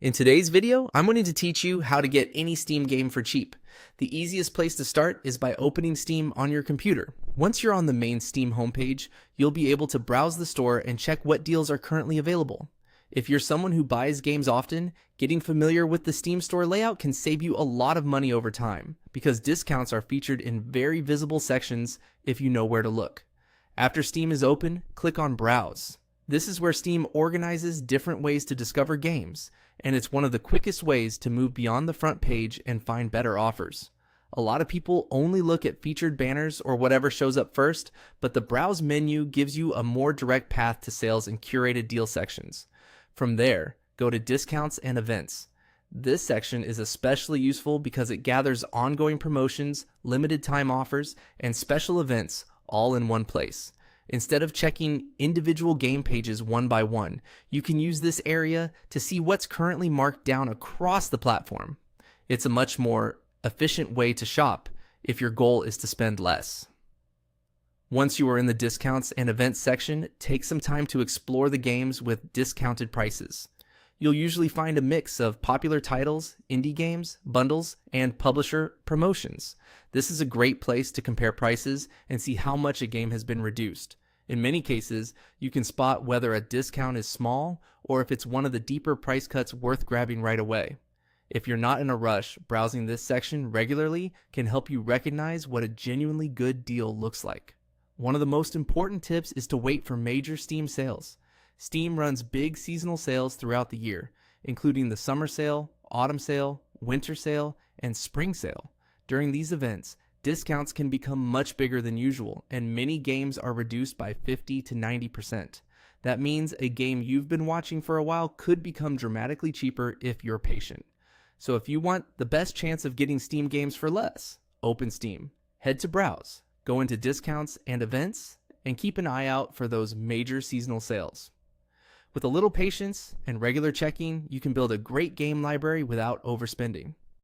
In today's video, I'm going to teach you how to get any Steam game for cheap. The easiest place to start is by opening Steam on your computer. Once you're on the main Steam homepage, you'll be able to browse the store and check what deals are currently available. If you're someone who buys games often, getting familiar with the Steam store layout can save you a lot of money over time, because discounts are featured in very visible sections if you know where to look. After Steam is open, click on Browse. This is where Steam organizes different ways to discover games, and it's one of the quickest ways to move beyond the front page and find better offers. A lot of people only look at featured banners or whatever shows up first, but the Browse menu gives you a more direct path to sales and curated deal sections. From there, go to Discounts and Events. This section is especially useful because it gathers ongoing promotions, limited time offers, and special events all in one place. Instead of checking individual game pages one by one, you can use this area to see what's currently marked down across the platform. It's a much more efficient way to shop if your goal is to spend less. Once you are in the discounts and events section, take some time to explore the games with discounted prices. You'll usually find a mix of popular titles, indie games, bundles, and publisher promotions. This is a great place to compare prices and see how much a game has been reduced. In many cases, you can spot whether a discount is small or if it's one of the deeper price cuts worth grabbing right away. If you're not in a rush, browsing this section regularly can help you recognize what a genuinely good deal looks like. One of the most important tips is to wait for major Steam sales. Steam runs big seasonal sales throughout the year, including the summer sale, autumn sale, winter sale, and spring sale. During these events, discounts can become much bigger than usual, and many games are reduced by 50 to 90%. That means a game you've been watching for a while could become dramatically cheaper if you're patient. So if you want the best chance of getting Steam games for less, open Steam, head to Browse, go into Discounts and Events, and keep an eye out for those major seasonal sales. With a little patience and regular checking, you can build a great game library without overspending.